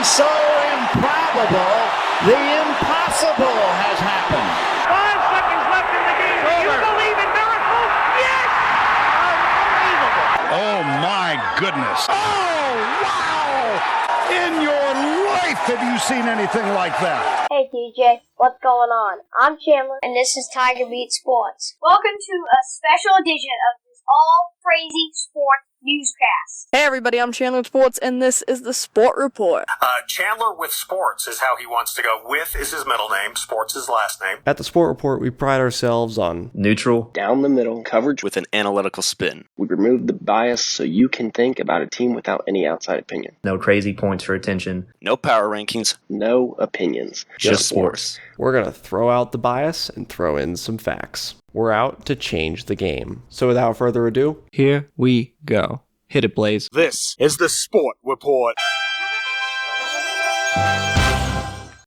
something so improbable, the impossible has happened. 5 seconds left in the game. Do you believe in miracles? Yes! Unbelievable. Oh, my goodness. Oh, wow! In your life have you seen anything like that? Hey TJ, what's going on? I'm Chandler, and this is Tiger Beat Sports. Welcome to a special edition of this all-crazy sports newscast. Hey everybody, I'm Chandler with Sports, and this is the Sport Report. Chandler with Sports is how he wants to go. With is his middle name, Sports his last name. At the Sport Report, we pride ourselves on neutral, down the middle coverage with an analytical spin. We remove the bias so you can think about a team without any outside opinion. No crazy points for attention. No power rankings. No opinions. Just sports. We're going to throw out the bias and throw in some facts. We're out to change the game. So without further ado, here we go. Hit it, Blaze. This is the Sport Report.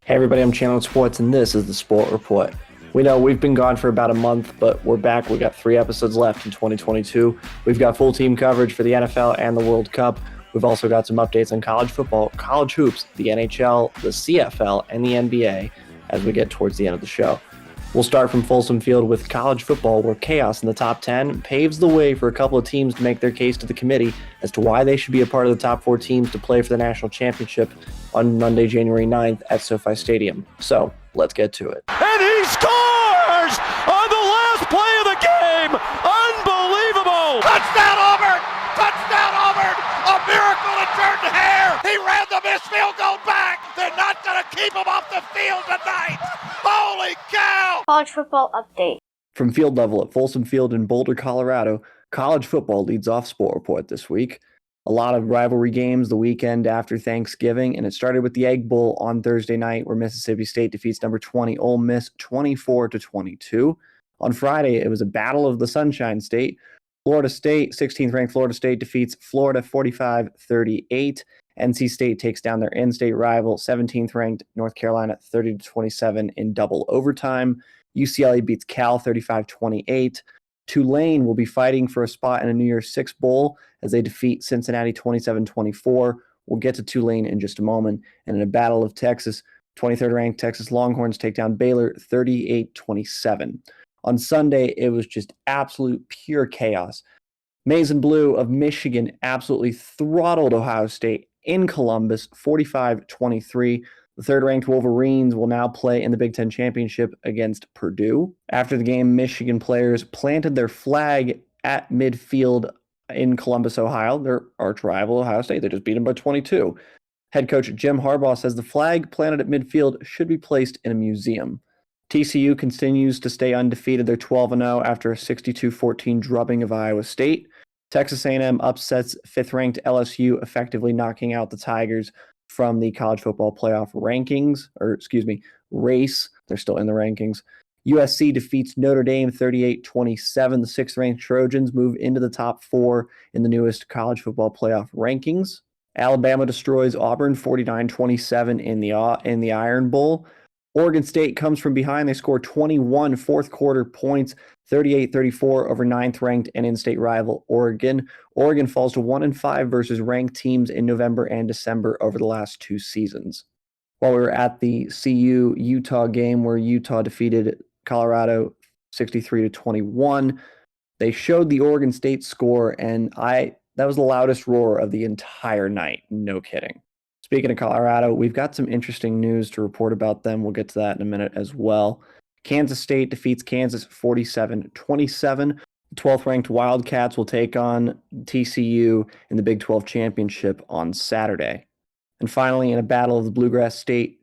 Hey everybody, I'm Chandler with Sports, and this is the Sport Report. We know we've been gone for about a month, but we're back. We got 3 episodes left in 2022. We've got full team coverage for the NFL and the World Cup. We've also got some updates on college football, college hoops, the NHL, the CFL, and the NBA as we get towards the end of the show. We'll start from Folsom Field with college football, where chaos in the top 10 paves the way for a couple of teams to make their case to the committee as to why they should be a part of the top 4 teams to play for the national championship on Monday, January 9th at SoFi Stadium. So, let's get to it. And he scores on the last play of the game! Unbelievable! Touchdown Auburn! Touchdown Auburn! A miracle in Jordan Hare! He ran the missed field goal back! They're not going to keep him off the field tonight! Holy cow! College football update. From field level at Folsom Field in Boulder, Colorado, college football leads off Sport Report this week. A lot of rivalry games the weekend after Thanksgiving, and it started with the Egg Bowl on Thursday night, where Mississippi State defeats number 20 Ole Miss 24-22. On Friday, it was a battle of the Sunshine State. Florida State, 16th ranked Florida State, defeats Florida 45-38. NC State takes down their in-state rival, 17th ranked North Carolina 30-27 in double overtime. UCLA beats Cal 35-28. Tulane will be fighting for a spot in a New Year's Six Bowl as they defeat Cincinnati 27-24. We'll get to Tulane in just a moment. And in a battle of Texas, 23rd ranked Texas Longhorns take down Baylor 38-27. On Sunday, it was just absolute pure chaos. Maize and Blue of Michigan absolutely throttled Ohio State in Columbus, 45-23. The third-ranked Wolverines will now play in the Big Ten Championship against Purdue. After the game, Michigan players planted their flag at midfield in Columbus, Ohio, their arch rival Ohio State. They just beat them by 22. Head coach Jim Harbaugh says the flag planted at midfield should be placed in a museum. TCU continues to stay undefeated. They're 12-0 after a 62-14 drubbing of Iowa State. Texas A&M upsets 5th-ranked LSU, effectively knocking out the Tigers from the college football playoff race. They're still in the rankings. USC defeats Notre Dame 38-27. The 6th-ranked Trojans move into the top 4 in the newest college football playoff rankings. Alabama destroys Auburn 49-27 in the Iron Bowl. Oregon State comes from behind. They score 21 fourth-quarter points, 38-34 over 9th-ranked and in-state rival Oregon. Oregon falls to 1-5 versus ranked teams in November and December over the last 2 seasons. While we were at the CU-Utah game where Utah defeated Colorado 63-21, they showed the Oregon State score, and that was the loudest roar of the entire night. No kidding. Speaking of Colorado, we've got some interesting news to report about them. We'll get to that in a minute as well. Kansas State defeats Kansas 47-27. The 12th-ranked Wildcats will take on TCU in the Big 12 Championship on Saturday. And finally, in a battle of the Bluegrass State,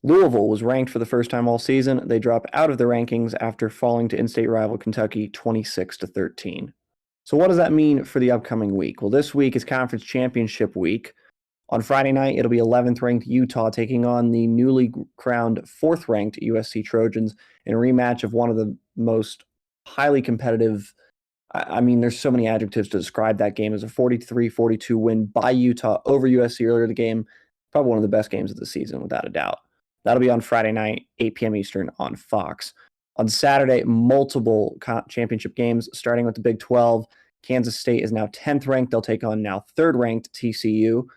Louisville was ranked for the first time all season. They drop out of the rankings after falling to in-state rival Kentucky 26-13. So what does that mean for the upcoming week? Well, this week is Conference Championship week. On Friday night, it'll be 11th-ranked Utah taking on the newly crowned 4th-ranked USC Trojans in a rematch of one of the most highly competitive. I mean, there's so many adjectives to describe that game as a 43-42 win by Utah over USC earlier in the game. Probably one of the best games of the season, without a doubt. That'll be on Friday night, 8 p.m. Eastern on Fox. On Saturday, multiple championship games, starting with the Big 12. Kansas State is now 10th ranked. They'll take on now 3rd-ranked TCU.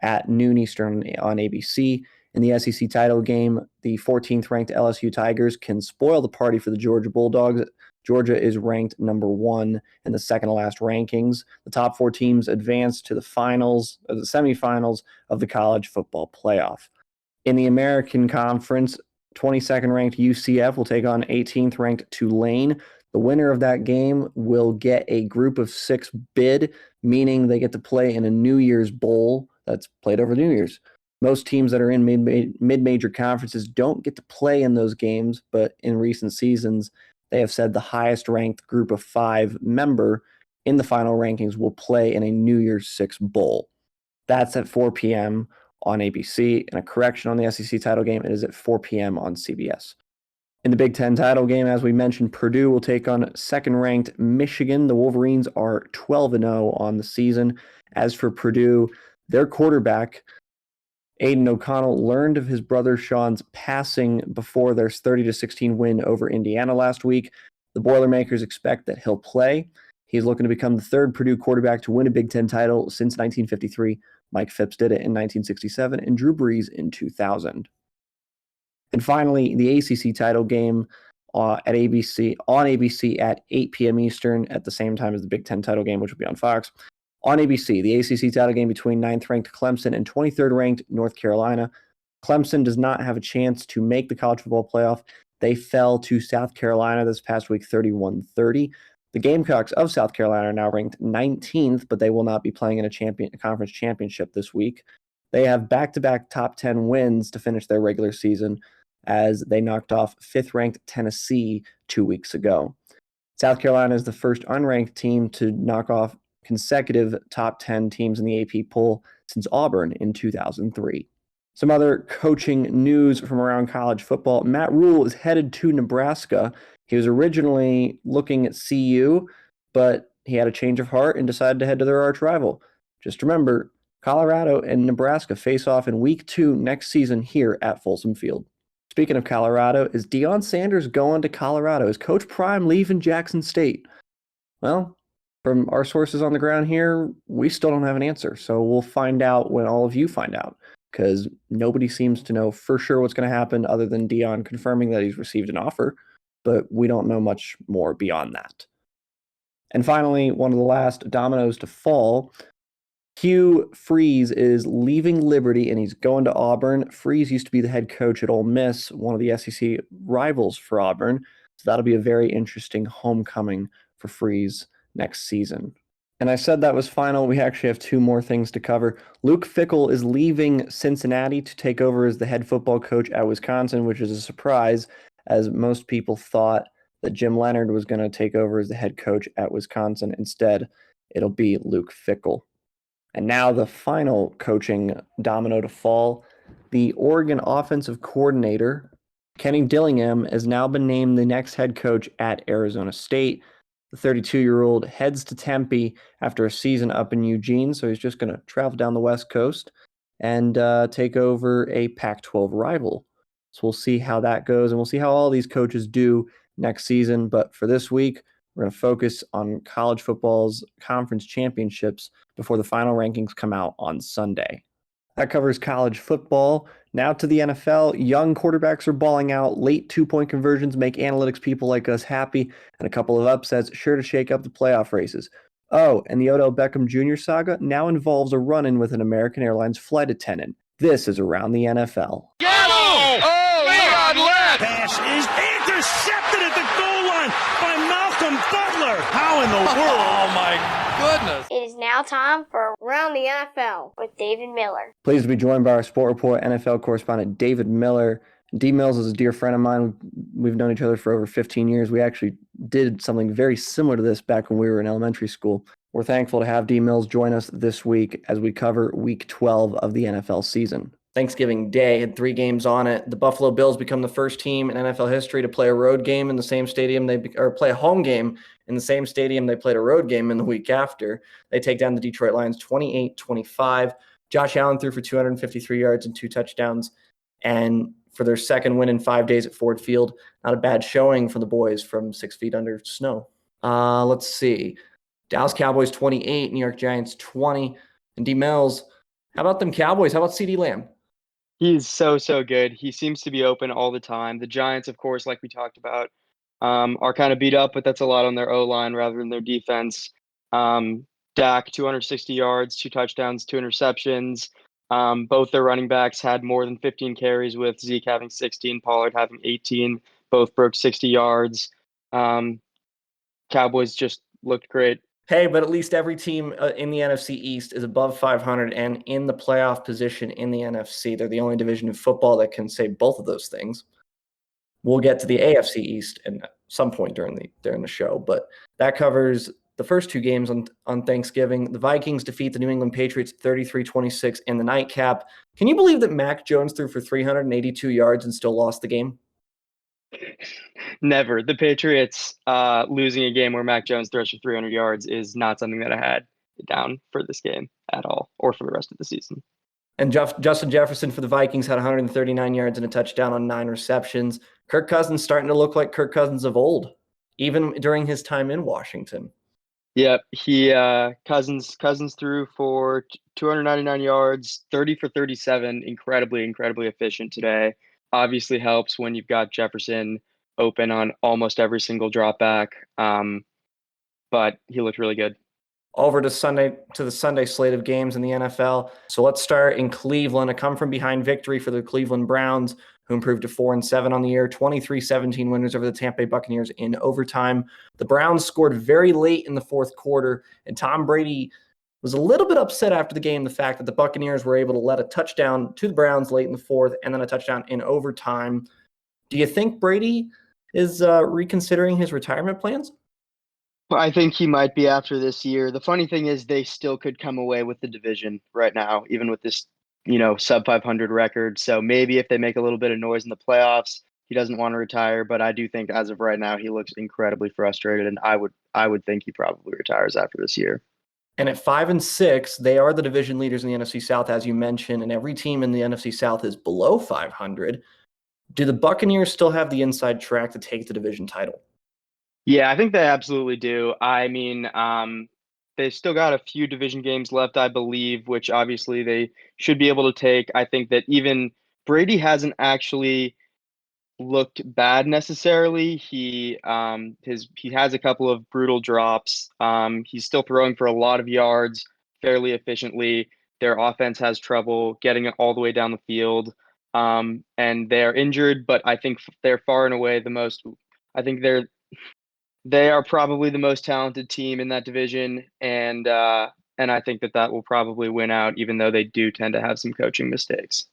at noon Eastern on ABC. In the SEC title game, the 14th ranked LSU Tigers can spoil the party for the Georgia Bulldogs. Georgia is ranked number 1 in the second to last rankings. The top 4 teams advance to the semifinals of the college football playoff. In the American Conference, 22nd ranked UCF will take on 18th ranked Tulane. The winner of that game will get a group of 6 bid, meaning they get to play in a New Year's Bowl that's played over New Year's. Most teams that are in mid-major conferences don't get to play in those games, but in recent seasons, they have said the highest ranked group of 5 member in the final rankings will play in a New Year's 6 Bowl. That's at 4 p.m. on ABC. And a correction on the SEC title game, it is at 4 p.m. on CBS. In the Big Ten title game, as we mentioned, Purdue will take on second-ranked Michigan. The Wolverines are 12-0 on the season. As for Purdue, their quarterback, Aiden O'Connell, learned of his brother Sean's passing before their 30-16 win over Indiana last week. The Boilermakers expect that he'll play. He's looking to become the 3rd Purdue quarterback to win a Big Ten title since 1953. Mike Phipps did it in 1967 and Drew Brees in 2000. And finally, the ACC title game on ABC at 8 p.m. Eastern at the same time as the Big Ten title game, which will be on Fox. On ABC, the ACC title game between 9th-ranked Clemson and 23rd-ranked North Carolina. Clemson does not have a chance to make the college football playoff. They fell to South Carolina this past week, 31-30. The Gamecocks of South Carolina are now ranked 19th, but they will not be playing in a conference championship this week. They have back-to-back top 10 wins to finish their regular season as they knocked off 5th-ranked Tennessee 2 weeks ago. South Carolina is the first unranked team to knock off consecutive top 10 teams in the AP poll since Auburn in 2003. Some other coaching news from around college football. Matt Rule is headed to Nebraska. He was originally looking at CU, but he had a change of heart and decided to head to their arch rival. Just remember, Colorado and Nebraska face off in week 2 next season here at Folsom Field. Speaking of Colorado, is Deion Sanders going to Colorado? Is Coach Prime leaving Jackson State? Well, from our sources on the ground here, we still don't have an answer. So we'll find out when all of you find out, because nobody seems to know for sure what's going to happen other than Deion confirming that he's received an offer, but we don't know much more beyond that. And finally, one of the last dominoes to fall, Hugh Freeze is leaving Liberty and he's going to Auburn. Freeze used to be the head coach at Ole Miss, one of the SEC rivals for Auburn. So that'll be a very interesting homecoming for Freeze next season. And I said that was final. We actually have 2 more things to cover. Luke Fickell is leaving Cincinnati to take over as the head football coach at Wisconsin, which is a surprise, as most people thought that Jim Leonard was going to take over as the head coach at Wisconsin. Instead, it'll be Luke Fickell. And now the final coaching domino to fall. The Oregon offensive coordinator, Kenny Dillingham, has now been named the next head coach at Arizona State. The 32-year-old heads to Tempe after a season up in Eugene, so he's just going to travel down the West Coast and take over a Pac-12 rival. So we'll see how that goes, and we'll see how all these coaches do next season. But for this week, we're going to focus on college football's conference championships before the final rankings come out on Sunday. That covers college football. Now to the NFL. Young quarterbacks are balling out. Late 2-point conversions make analytics people like us happy, and a couple of upsets sure to shake up the playoff races. Oh, and the Odell Beckham Jr. saga now involves a run-in with an American Airlines flight attendant. This is Around the NFL. Pass is intercepted at the goal line by Malcolm Butler. How in the world? Oh, my goodness. It is now time for Around the NFL with David Miller. Pleased to be joined by our Sport Report NFL correspondent, David Miller. D. Mills is a dear friend of mine. We've known each other for over 15 years. We actually did something very similar to this back when we were in elementary school. We're thankful to have D. Mills join us this week as we cover Week 12 of the NFL season. Thanksgiving Day had 3 games on it. The Buffalo Bills become the first team in NFL history to play a road game in the same stadium or play a home game in the same stadium they played a road game in the week after. They take down the Detroit Lions 28-25. Josh Allen threw for 253 yards and 2 touchdowns. And for their second win in 5 days at Ford Field, not a bad showing for the boys from 6 feet under snow. Let's see. Dallas Cowboys 28, New York Giants 20. And D. Mills, How about them Cowboys? How about CeeDee Lamb? He's so good. He seems to be open all the time. The Giants, of course, like we talked about, are kind of beat up, but that's a lot on their O-line rather than their defense. Dak, 260 yards, 2 touchdowns, 2 interceptions. Both their running backs had more than 15 carries, with Zeke having 16, Pollard having 18. Both broke 60 yards. Cowboys just looked great. Hey, but at least every team in the NFC East is above 500 and in the playoff position in the NFC. They're the only division in football that can say both of those things. We'll get to the AFC East at some point during the show, but that covers the first 2 games on Thanksgiving. The Vikings defeat the New England Patriots 33-26 in the nightcap. Can you believe that Mac Jones threw for 382 yards and still lost the game? Never. The Patriots losing a game where Mac Jones throws for 300 yards is not something that I had down for this game at all, or for the rest of the season. And Justin Jefferson for the Vikings had 139 yards and a touchdown on 9 receptions. Kirk Cousins starting to look like Kirk Cousins of old, even during his time in Washington. Yep, Cousins threw for 299 yards, 30 for 37, incredibly efficient today. Obviously helps when you've got Jefferson open on almost every single drop back. But he looked really good. Over to the Sunday slate of games in the NFL. So let's start in Cleveland. A come-from-behind victory for the Cleveland Browns, who improved to 4-7 on the year. 23-17 winners over the Tampa Bay Buccaneers in overtime. The Browns scored very late in the fourth quarter, and Tom Brady was a little bit upset after the game, the fact that the Buccaneers were able to let a touchdown to the Browns late in the fourth and then a touchdown in overtime. Do you think Brady is reconsidering his retirement plans? I think he might be after this year. The funny thing is they still could come away with the division right now, even with this, sub 500 record. So maybe if they make a little bit of noise in the playoffs, he doesn't want to retire. But I do think as of right now, he looks incredibly frustrated, and I would think he probably retires after this year. And at 5-6, they are the division leaders in the NFC South, as you mentioned, and every team in the NFC South is below 500. Do the Buccaneers still have the inside track to take the division title? Yeah, I think they absolutely do. I mean, they've still got a few division games left, I believe, which obviously they should be able to take. I think that even Brady hasn't actually looked bad necessarily. He has a couple of brutal drops. He's still throwing for a lot of yards fairly efficiently. Their offense has trouble getting it all the way down the field. And they're injured, but I think they're far and away the most. I think they are probably the most talented team in that division, and I think that will probably win out, even though they do tend to have some coaching mistakes.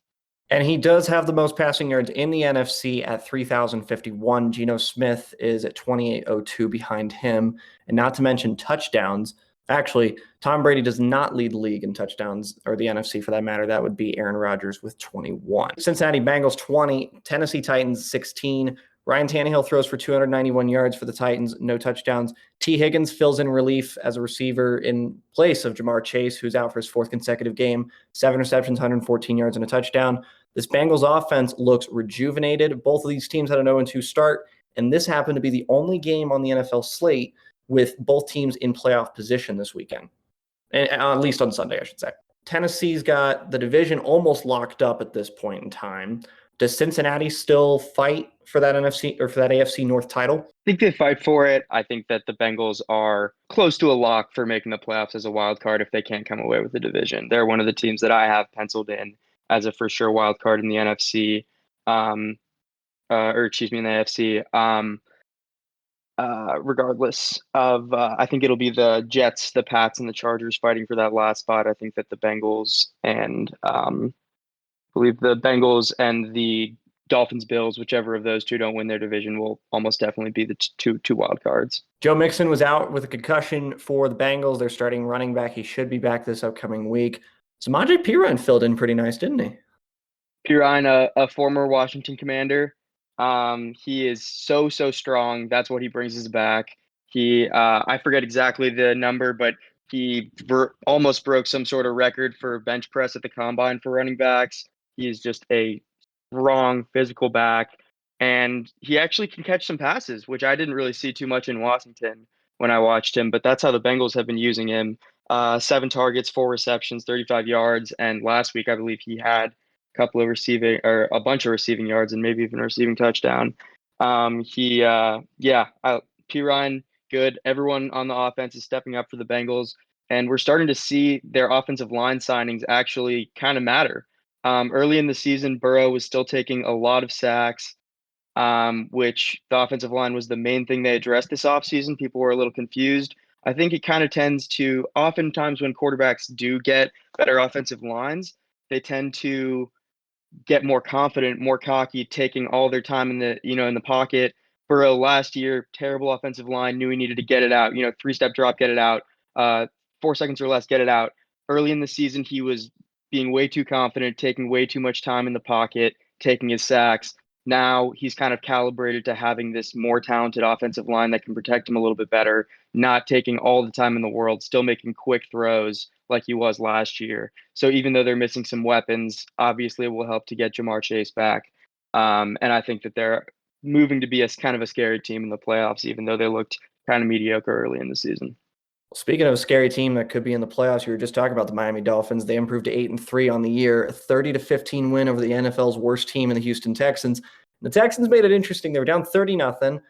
And he does have the most passing yards in the NFC at 3,051. Geno Smith is at 2,802 behind him. And not to mention touchdowns. Actually, Tom Brady does not lead the league in touchdowns, or the NFC for that matter. That would be Aaron Rodgers with 21. Cincinnati Bengals 20, Tennessee Titans 16. Ryan Tannehill throws for 291 yards for the Titans, no touchdowns. T. Higgins fills in relief as a receiver in place of Jamar Chase, who's out for his 4th consecutive game. 7 receptions, 114 yards, and a touchdown. This Bengals offense looks rejuvenated. Both of these teams had an 0-2 start, and this happened to be the only game on the NFL slate with both teams in playoff position this weekend, and at least on Sunday, I should say. Tennessee's got the division almost locked up at this point in time. Does Cincinnati still fight for that NFC or for that AFC North title? I think they fight for it. I think that the Bengals are close to a lock for making the playoffs as a wild card if they can't come away with the division. They're one of the teams that I have penciled in as a for sure wild card in the NFC, in the AFC. Regardless of, I think it'll be the Jets, the Pats, and the Chargers fighting for that last spot. I think that the Bengals and believe the Bengals and the Dolphins, Bills, whichever of those two don't win their division, will almost definitely be the two wild cards. Joe Mixon was out with a concussion for the Bengals. They're starting running back. He should be back this upcoming week. Samaje Perine filled in pretty nice, didn't he? Perine, a former Washington Commander. He is so strong. That's what he brings us back. He, I forget exactly the number, but he almost broke some sort of record for bench press at the combine for running backs. He is just a strong physical back, and he actually can catch some passes, which I didn't really see too much in Washington when I watched him, but that's how the Bengals have been using him. 7 targets, 4 receptions, 35 yards. And last week, I believe he had a couple of receiving or a bunch of receiving yards and maybe even a receiving touchdown. P. Ryan, good. Everyone on the offense is stepping up for the Bengals. And we're starting to see their offensive line signings actually kind of matter. Early in the season, Burrow was still taking a lot of sacks, which the offensive line was the main thing they addressed this offseason. People were a little confused. I think it kind of tends to, oftentimes when quarterbacks do get better offensive lines, they tend to get more confident, more cocky, taking all their time in the pocket. Burrow last year, terrible offensive line, knew he needed to get it out. 3-step drop, get it out. 4 seconds or less, get it out. Early in the season, he was being way too confident, taking way too much time in the pocket, taking his sacks. Now he's kind of calibrated to having this more talented offensive line that can protect him a little bit better, not taking all the time in the world, still making quick throws like he was last year. So even though they're missing some weapons, obviously it will help to get Jamar Chase back. And I think that they're moving to be a kind of a scary team in the playoffs, even though they looked kind of mediocre early in the season. Speaking of a scary team that could be in the playoffs, you were just talking about the Miami Dolphins. They improved to 8-3 on the year, a 30-15 win over the NFL's worst team in the Houston Texans. The Texans made it interesting. They were down 30-0.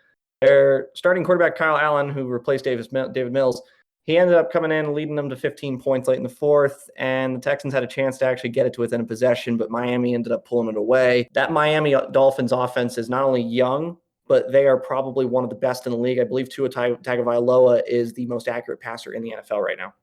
Their starting quarterback, Kyle Allen, who replaced David Mills, he ended up coming in, leading them to 15 points late in the fourth, and the Texans had a chance to actually get it to within a possession, but Miami ended up pulling it away. That Miami Dolphins offense is not only young, but they are probably one of the best in the league. I believe Tua Tagovailoa is the most accurate passer in the NFL right now.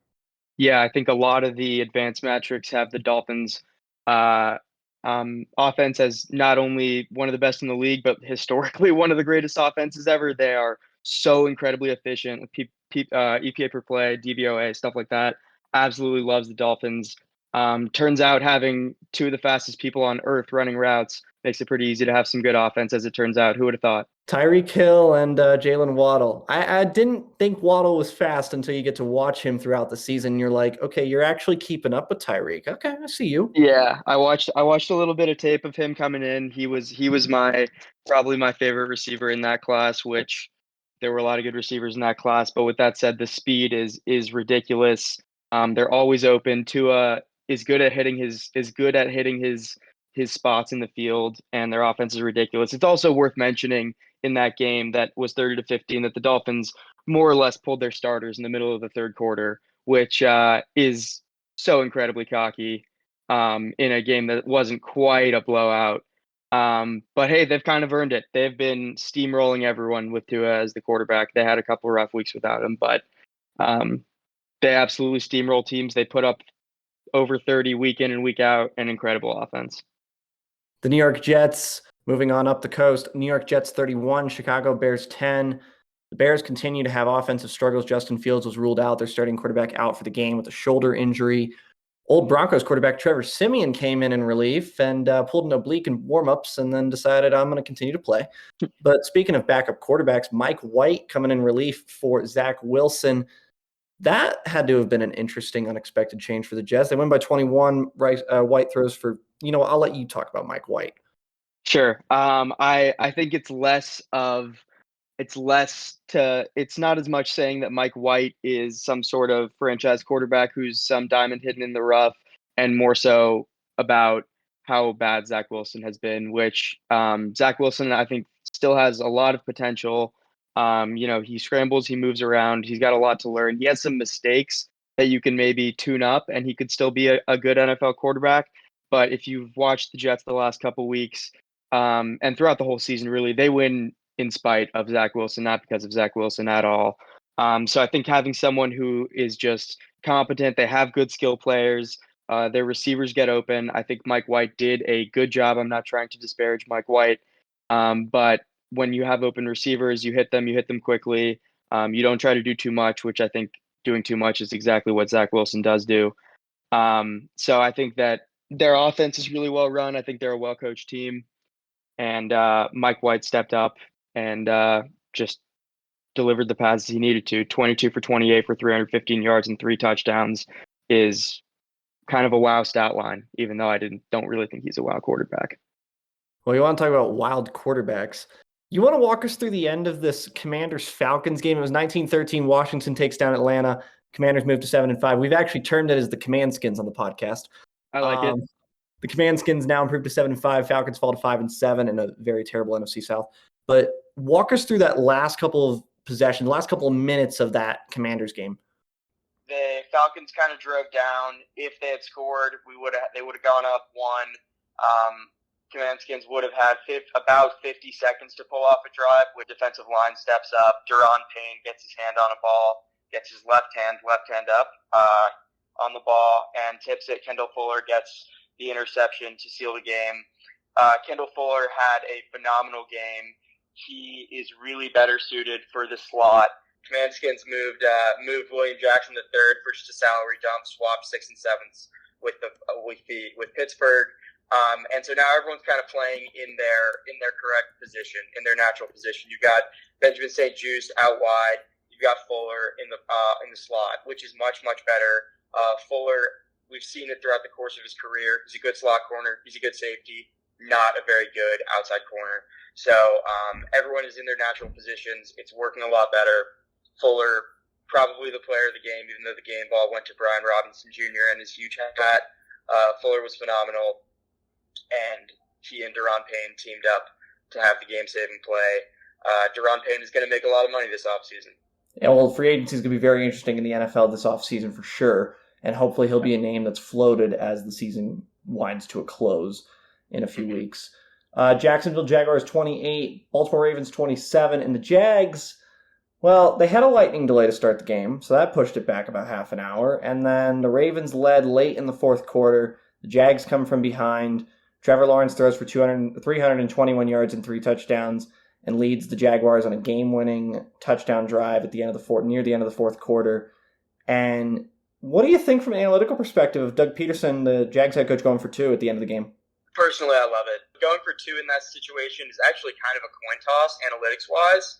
Yeah, I think a lot of the advanced metrics have the Dolphins offense as not only one of the best in the league, but historically one of the greatest offenses ever. They are so incredibly efficient with EPA per play, DVOA, stuff like that. Absolutely loves the Dolphins. Turns out having 2 of the fastest people on earth running routes makes it pretty easy to have some good offense, as it turns out. Who would have thought? Tyreek Hill and Jalen Waddle. I didn't think Waddle was fast until you get to watch him throughout the season. You're like, okay, you're actually keeping up with Tyreek. Okay, I see you. Yeah, I watched a little bit of tape of him coming in. He was probably my favorite receiver in that class, which there were a lot of good receivers in that class. But with that said, the speed is ridiculous. They're always open. Tua is good at hitting his spots in the field, and their offense is ridiculous. It's also worth mentioning in that game that was 30-15 that the Dolphins more or less pulled their starters in the middle of the third quarter, which is so incredibly cocky in a game that wasn't quite a blowout. But hey, they've kind of earned it. They've been steamrolling everyone with Tua as the quarterback. They had a couple of rough weeks without him, but they absolutely steamroll teams. They put up over 30 week in and week out, an incredible offense. The New York Jets, moving on up the coast, New York Jets 31, Chicago Bears 10. The Bears continue to have offensive struggles. Justin Fields was ruled out. Their starting quarterback out for the game with a shoulder injury. Old Broncos quarterback Trevor Siemian came in relief and pulled an oblique in warmups and then decided, I'm going to continue to play. But speaking of backup quarterbacks, Mike White coming in relief for Zach Wilson. That had to have been an interesting, unexpected change for the Jets. They win by 21. White throws for, I'll let you talk about Mike White. Sure. I think it's not as much saying that Mike White is some sort of franchise quarterback who's some diamond hidden in the rough, and more so about how bad Zach Wilson has been, which Zach Wilson, I think, still has a lot of potential. He scrambles, he moves around, he's got a lot to learn. He has some mistakes that you can maybe tune up, and he could still be a good NFL quarterback. But if you've watched the Jets the last couple weeks, and throughout the whole season, really, they win in spite of Zach Wilson, not because of Zach Wilson at all. So I think having someone who is just competent, they have good skill players, their receivers get open. I think Mike White did a good job. I'm not trying to disparage Mike White, but when you have open receivers, you hit them quickly. You don't try to do too much, which I think doing too much is exactly what Zach Wilson does do. So I think that their offense is really well run. I think they're a well-coached team. And Mike White stepped up and just delivered the passes he needed to. 22 for 28 for 315 yards and 3 touchdowns is kind of a wow stat line, even though don't really think he's a wow quarterback. Well, you want to talk about wild quarterbacks. You want to walk us through the end of this Commanders-Falcons game? It was 19-13. Washington takes down Atlanta. Commanders moved to 7-5. We've actually termed it as the Command Skins on the podcast. I like it. The Command Skins now improved to 7-5. Falcons fall to 5-7 in a very terrible NFC South. But walk us through that last couple of possessions, last couple of minutes of that Commanders game. The Falcons kind of drove down. If they had scored, they would have gone up one. Command Skins would have had about 50 seconds to pull off a drive. With defensive line steps up, Duron Payne gets his hand on a ball, gets his left hand up on the ball, and tips it. Kendall Fuller gets the interception to seal the game. Kendall Fuller had a phenomenal game. He is really better suited for the slot. Command Skins moved William Jackson III for just a salary dump, swapped 6 and 7s with Pittsburgh. And so now everyone's kind of playing in their correct position, in their natural position. You got Benjamin St. Juste out wide. You've got Fuller in the slot, which is much better. Fuller, we've seen it throughout the course of his career. He's a good slot corner. He's a good safety. Not a very good outside corner. So everyone is in their natural positions. It's working a lot better. Fuller, probably the player of the game, even though the game ball went to Brian Robinson Jr. and his huge hat. Fuller was phenomenal. And he and Duron Payne teamed up to have the game-saving play. Duron Payne is going to make a lot of money this offseason. Yeah, well, free agency is going to be very interesting in the NFL this offseason for sure. And hopefully he'll be a name that's floated as the season winds to a close in a few weeks. Jacksonville Jaguars 28, Baltimore Ravens 27. And the Jags, well, they had a lightning delay to start the game, so that pushed it back about half an hour. And then the Ravens led late in the fourth quarter. The Jags come from behind. Trevor Lawrence throws for 321 yards and 3 touchdowns and leads the Jaguars on a game-winning touchdown drive at the end of near the end of the fourth quarter. And what do you think from an analytical perspective of Doug Peterson, the Jags head coach, going for 2 at the end of the game? Personally, I love it. Going for 2 in that situation is actually kind of a coin toss, analytics-wise.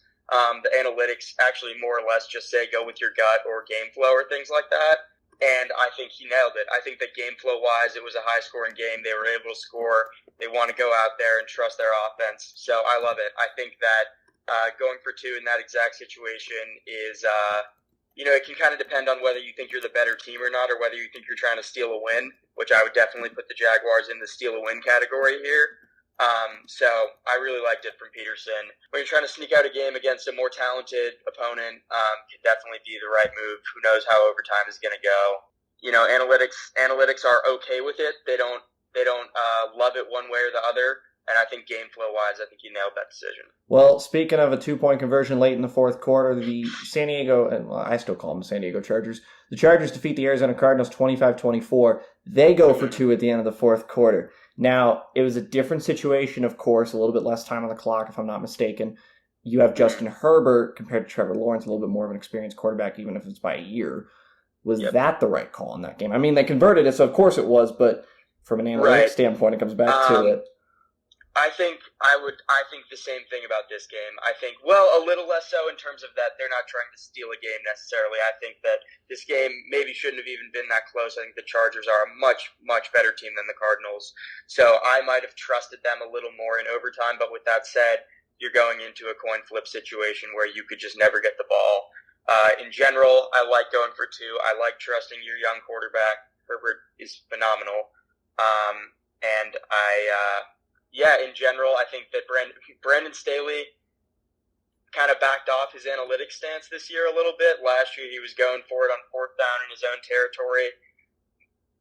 The analytics actually more or less just say go with your gut or game flow or things like that. And I think he nailed it. I think that game flow-wise, it was a high-scoring game. They were able to score. They want to go out there and trust their offense. So I love it. I think that going for 2 in that exact situation is, it can kind of depend on whether you think you're the better team or not, or whether you think you're trying to steal a win, which I would definitely put the Jaguars in the steal a win category here. So I really liked it from Peterson. When you're trying to sneak out a game against a more talented opponent, can definitely be the right move. Who knows how overtime is going to go? Analytics are okay with it. They don't love it one way or the other. And I think game flow wise, I think you nailed that decision. Well, speaking of a 2-point conversion late in the fourth quarter, the I still call them the San Diego Chargers. The Chargers defeat the Arizona Cardinals 25-24. They go for 2 at the end of the fourth quarter. Now, it was a different situation, of course, a little bit less time on the clock, if I'm not mistaken. You have Justin Herbert compared to Trevor Lawrence, a little bit more of an experienced quarterback, even if it's by a year. Was that the right call in that game? I mean, they converted it, so of course it was, but from an analytics standpoint, it comes back to it. I think the same thing about this game. I think, well, a little less so in terms of that they're not trying to steal a game necessarily. I think that this game maybe shouldn't have even been that close. I think the Chargers are a much better team than the Cardinals. So I might have trusted them a little more in overtime. But with that said, you're going into a coin flip situation where you could just never get the ball. In general, I like going for 2. I like trusting your young quarterback. Herbert is phenomenal. In general, I think that Brandon Staley kind of backed off his analytics stance this year a little bit. Last year, he was going for it on 4th down in his own territory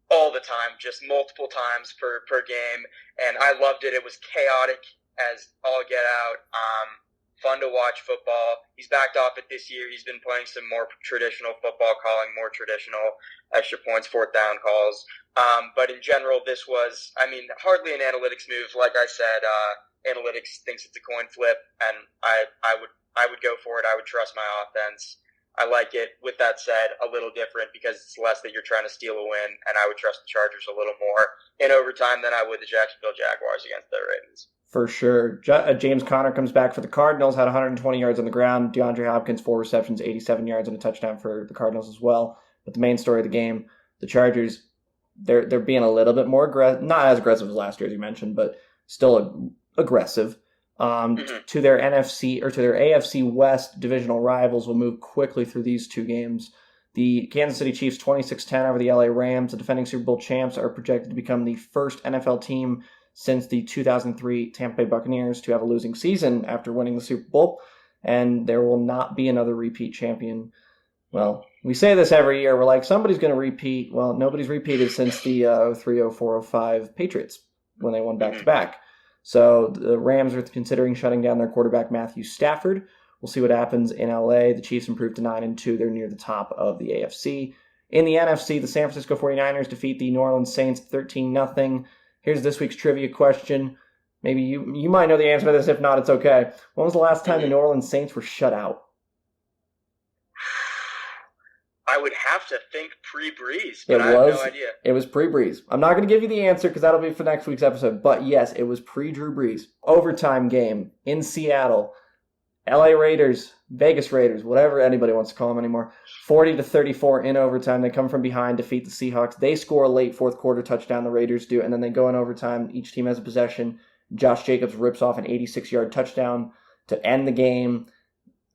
all the time, just multiple times per game. And I loved it. It was chaotic as all get out. Fun to watch football. He's backed off it this year. He's been playing some more traditional football, calling more traditional extra points, 4th down calls. But in general, this was, hardly an analytics move. Like I said, analytics thinks it's a coin flip, and I would go for it. I would trust my offense. I like it. With that said, a little different because it's less that you're trying to steal a win, and I would trust the Chargers a little more in overtime than I would the Jacksonville Jaguars against the Ravens. For sure. James Conner comes back for the Cardinals, had 120 yards on the ground. DeAndre Hopkins, 4 receptions, 87 yards and a touchdown for the Cardinals as well. But the main story of the game, the Chargers, they're being a little bit more aggressive, not as aggressive as last year, as you mentioned, but still aggressive. To their NFC or to their AFC West divisional rivals. We'll move quickly through these 2 games. The Kansas City Chiefs 26-10 over the LA Rams. The defending Super Bowl champs are projected to become the first NFL team since the 2003 Tampa Bay Buccaneers to have a losing season after winning the Super Bowl. And there will not be another repeat champion. Well, we say this every year. We're like, somebody's going to repeat. Well, nobody's repeated since the 03, 04, 05 Patriots when they won back-to-back. So the Rams are considering shutting down their quarterback, Matthew Stafford. We'll see what happens in LA. The Chiefs improved to 9-2. They're near the top of the AFC. In the NFC, the San Francisco 49ers defeat the New Orleans Saints 13-0. Here's this week's trivia question. Maybe you might know the answer to this. If not, it's okay. When was the last time the New Orleans Saints were shut out? I would have to think pre-Breeze, but I have no idea. It was pre-Breeze. I'm not going to give you the answer because that'll be for next week's episode. But yes, it was pre-Drew Brees. Overtime game in Seattle. LA Raiders, Vegas Raiders, whatever anybody wants to call them anymore. 40-34 in overtime. They come from behind, defeat the Seahawks. They score a late fourth quarter touchdown. The Raiders do, and then they go in overtime. Each team has a possession. Josh Jacobs rips off an 86-yard touchdown to end the game.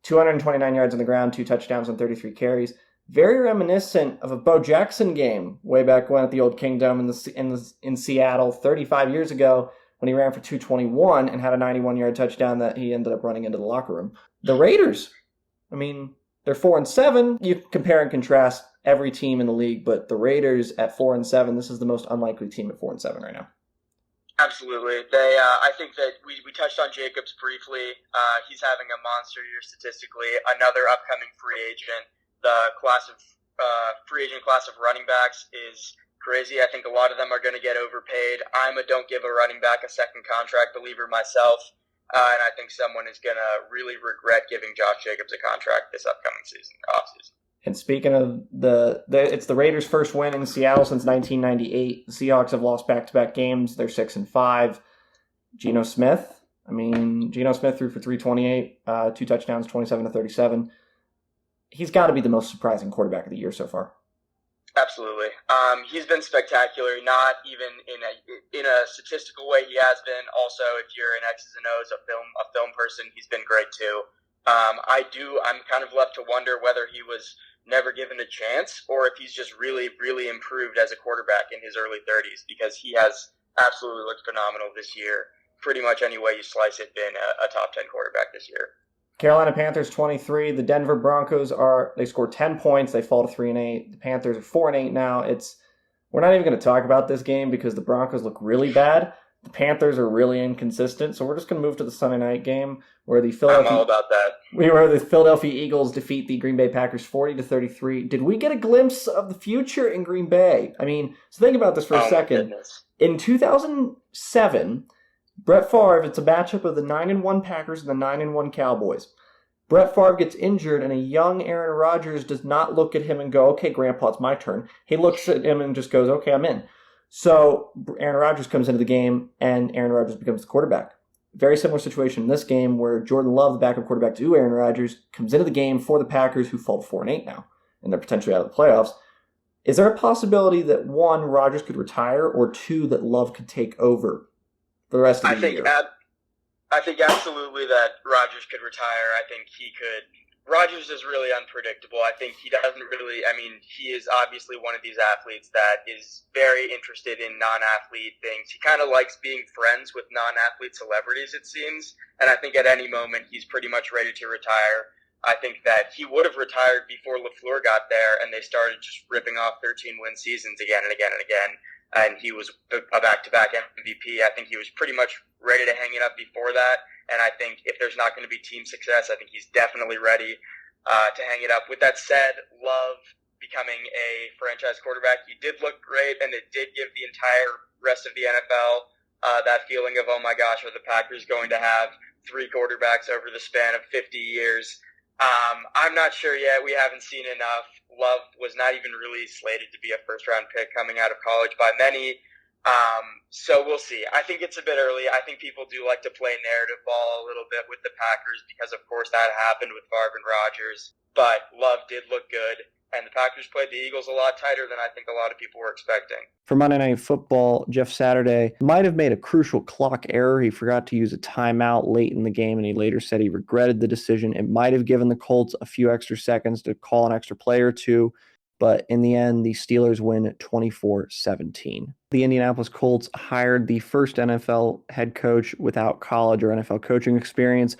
229 yards on the ground, 2 touchdowns on 33 carries. Very reminiscent of a Bo Jackson game way back when at the Old Kingdom in Seattle 35 years ago when he ran for 221 and had a 91-yard touchdown that he ended up running into the locker room. The Raiders, I mean, they're 4-7. You compare and contrast every team in the league, but the Raiders at 4-7, this is the most unlikely team at 4-7 right now. Absolutely. I think that we touched on Jacobs briefly. He's having a monster year statistically. Another upcoming free agent. The free agent class of running backs is crazy. I think a lot of them are going to get overpaid. I'm a don't give a running back a second contract believer myself, and I think someone is going to really regret giving Josh Jacobs a contract this upcoming offseason. And speaking of it's the Raiders' first win in Seattle since 1998. The Seahawks have lost back-to-back games. They're 6-5. Geno Smith threw for 328, 2 touchdowns, 27-37. He's got to be the most surprising quarterback of the year so far. Absolutely. He's been spectacular, not even in a statistical way he has been. Also, if you're an X's and O's, a film person, he's been great too. I'm kind of left to wonder whether he was never given a chance or if he's just really, really improved as a quarterback in his early 30s, because he has absolutely looked phenomenal this year. Pretty much any way you slice it, been a top 10 quarterback this year. Carolina Panthers 23. The Denver Broncos they scored 10 points. They fall to 3-8. The Panthers are 4-8 now. We're not even going to talk about this game because the Broncos look really bad. The Panthers are really inconsistent. So we're just going to move to the Sunday night game where I'm all about that. Where the Philadelphia Eagles defeat the Green Bay Packers 40-33. Did we get a glimpse of the future in Green Bay? I mean, so think about this for a second. In 2007, Brett Favre, it's a matchup of the 9-1 Packers and the 9-1 Cowboys. Brett Favre gets injured, and a young Aaron Rodgers does not look at him and go, okay, Grandpa, it's my turn. He looks at him and just goes, okay, I'm in. So Aaron Rodgers comes into the game, and Aaron Rodgers becomes the quarterback. Very similar situation in this game where Jordan Love, the backup quarterback to Aaron Rodgers, comes into the game for the Packers, who fall to 4-8 now, and they're potentially out of the playoffs. Is there a possibility that, 1, Rodgers could retire, or 2, that Love could take over for the rest of the year? I think absolutely that Rodgers could retire. I think he could. Rodgers is really unpredictable. I think he doesn't really, he is obviously one of these athletes that is very interested in non-athlete things. He kind of likes being friends with non-athlete celebrities, it seems. And I think at any moment he's pretty much ready to retire. I think that he would have retired before LaFleur got there and they started just ripping off 13-win seasons again and again and again. And he was a back-to-back MVP. I think he was pretty much ready to hang it up before that. And I think if there's not going to be team success, I think he's definitely ready to hang it up. With that said, Love becoming a franchise quarterback, he did look great, and it did give the entire rest of the NFL that feeling of, oh my gosh, are the Packers going to have 3 quarterbacks over the span of 50 years? I'm not sure yet. We haven't seen enough. Love was not even really slated to be a first-round pick coming out of college by many. So we'll see. I think it's a bit early. I think people do like to play narrative ball a little bit with the Packers because, of course, that happened with Favre and Rodgers. But Love did look good, and the Packers played the Eagles a lot tighter than I think a lot of people were expecting. For Monday Night Football, Jeff Saturday might have made a crucial clock error. He forgot to use a timeout late in the game, and he later said he regretted the decision. It might have given the Colts a few extra seconds to call an extra play or two, but in the end, the Steelers win 24-17. The Indianapolis Colts hired the first NFL head coach without college or NFL coaching experience.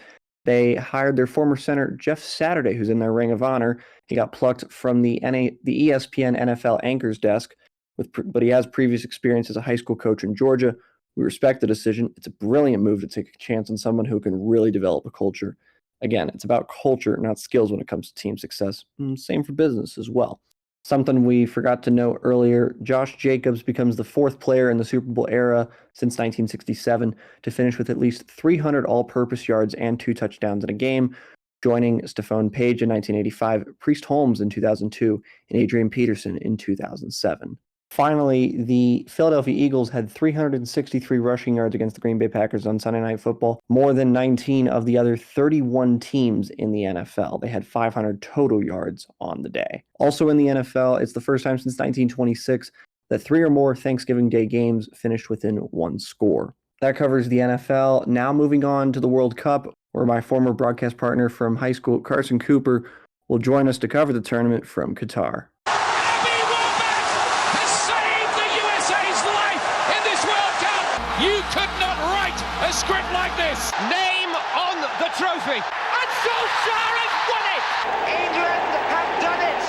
They hired their former center, Jeff Saturday, who's in their Ring of Honor. He got plucked from the ESPN NFL anchor's desk, but he has previous experience as a high school coach in Georgia. We respect the decision. It's a brilliant move to take a chance on someone who can really develop a culture. Again, it's about culture, not skills when it comes to team success. Same for business as well. Something we forgot to note earlier, Josh Jacobs becomes the fourth player in the Super Bowl era since 1967 to finish with at least 300 all-purpose yards and 2 touchdowns in a game, joining Stephon Page in 1985, Priest Holmes in 2002, and Adrian Peterson in 2007. Finally, the Philadelphia Eagles had 363 rushing yards against the Green Bay Packers on Sunday Night Football, more than 19 of the other 31 teams in the NFL. They had 500 total yards on the day. Also in the NFL, it's the first time since 1926 that 3 or more Thanksgiving Day games finished within 1 score. That covers the NFL. Now moving on to the World Cup, where my former broadcast partner from high school, Carson Cooper, will join us to cover the tournament from Qatar. You could not write a script like this. Name on the trophy. And Solskjaer has won it! England have done it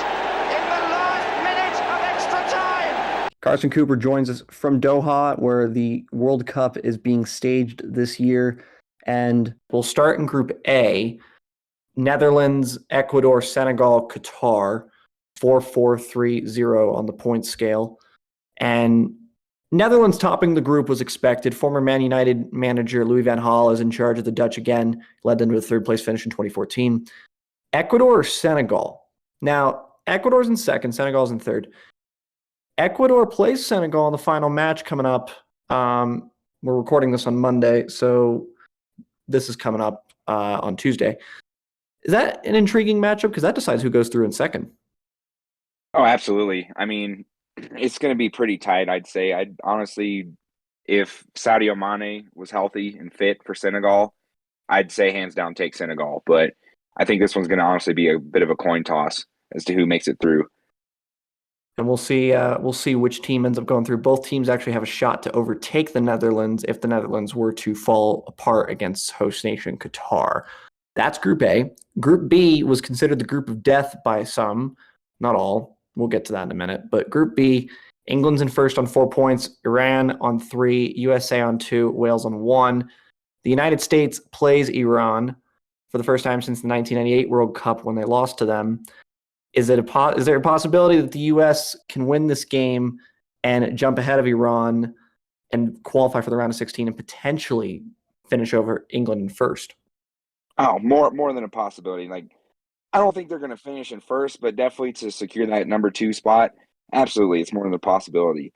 in the last minute of extra time! Carson Cooper joins us from Doha, where the World Cup is being staged this year. And we'll start in Group A. Netherlands, Ecuador, Senegal, Qatar. 4-4-3-0 on the point scale. And Netherlands topping the group was expected. Former Man United manager Louis van Gaal is in charge of the Dutch again, led them to a third-place finish in 2014. Ecuador or Senegal? Now, Ecuador's in second, Senegal's in third. Ecuador plays Senegal in the final match coming up. We're recording this on Monday, so this is coming up on Tuesday. Is that an intriguing matchup? Because that decides who goes through in second. Oh, absolutely. I mean, it's going to be pretty tight, I'd say. I'd honestly, if Sadio Mane was healthy and fit for Senegal, I'd say hands down take Senegal. But I think this one's going to honestly be a bit of a coin toss as to who makes it through. And we'll see which team ends up going through. Both teams actually have a shot to overtake the Netherlands if the Netherlands were to fall apart against host nation Qatar. That's Group A. Group B was considered the group of death by some, not all. We'll get to that in a minute. But Group B, England's in first on 4 points, Iran on 3, USA on 2, Wales on 1. The United States plays Iran for the first time since the 1998 World Cup when they lost to them. Is there a possibility that the U.S. can win this game and jump ahead of Iran and qualify for the round of 16 and potentially finish over England in first? Oh, more than a possibility. Like, I don't think they're going to finish in first, but definitely to secure that number 2 spot, absolutely, it's more than a possibility.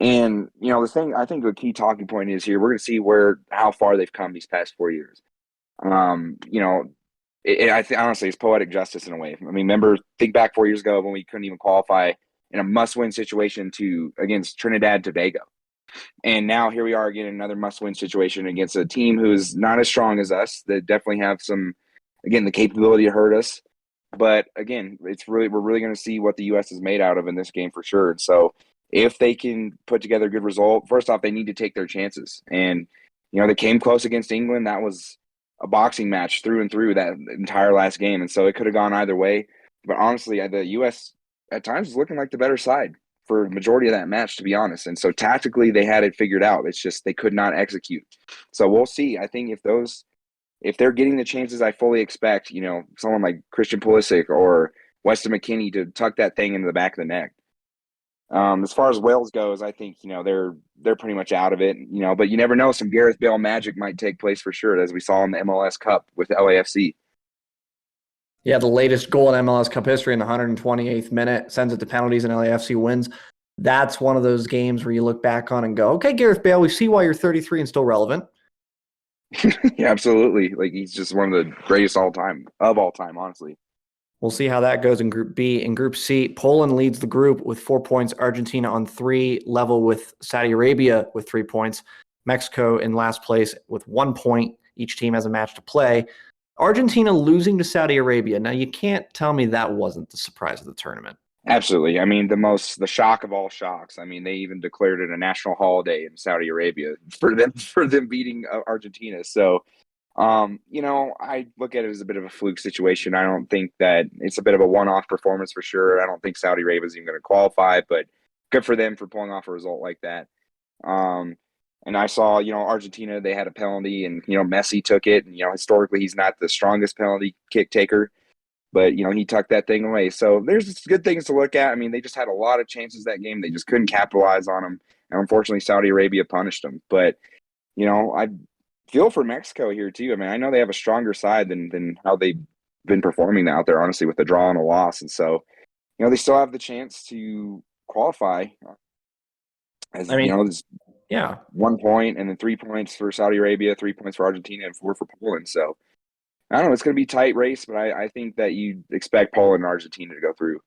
And, the thing, I think the key talking point is here, we're going to see how far they've come these past 4 years. Honestly, it's poetic justice in a way. I mean, think back 4 years ago when we couldn't even qualify in a must-win situation against Trinidad and Tobago. And now here we are again in another must-win situation against a team who's not as strong as us, that definitely have the capability to hurt us. But again, we're really going to see what the U.S. is made out of in this game for sure. And so if they can put together a good result, first off, they need to take their chances. And, they came close against England. That was a boxing match through and through that entire last game. And so it could have gone either way. But honestly, the U.S. at times is looking like the better side for the majority of that match, to be honest. And so tactically, they had it figured out. It's just they could not execute. So we'll see. I think if they're getting the chances I fully expect, someone like Christian Pulisic or Weston McKennie to tuck that thing into the back of the net. As far as Wales goes, I think, they're pretty much out of it, but you never know. Some Gareth Bale magic might take place for sure, as we saw in the MLS Cup with LAFC. Yeah, the latest goal in MLS Cup history in the 128th minute sends it to penalties and LAFC wins. that's one of those games where you look back on and go, okay, Gareth Bale, we see why you're 33 and still relevant. Yeah, absolutely. Like, he's just one of the greatest of all time, honestly. We'll see how that goes in Group B. In Group C, Poland leads the group with 4 points, Argentina on 3, level with Saudi Arabia with 3 points, Mexico in last place with 1 point. Each team has a match to play. Argentina losing to Saudi Arabia. Now, you can't tell me that wasn't the surprise of the tournament. Absolutely. I mean, the shock of all shocks. I mean, they even declared it a national holiday in Saudi Arabia for them beating Argentina. So, I look at it as a bit of a fluke situation. I don't think that it's a bit of a one-off performance for sure. I don't think Saudi Arabia is even going to qualify, but good for them for pulling off a result like that. And I saw, Argentina, they had a penalty and, Messi took it. And, historically, he's not the strongest penalty kick taker, but, he tucked that thing away. So there's good things to look at. I mean, they just had a lot of chances that game. They just couldn't capitalize on them. And unfortunately, Saudi Arabia punished them. But, I feel for Mexico here too. I mean, I know they have a stronger side than how they've been performing out there, honestly, with a draw and a loss. And so, they still have the chance to qualify. As there's 1 point and then 3 points for Saudi Arabia, 3 points for Argentina, and 4 for Poland. So I don't know. It's going to be a tight race, but I think that you expect Poland and Argentina to go through.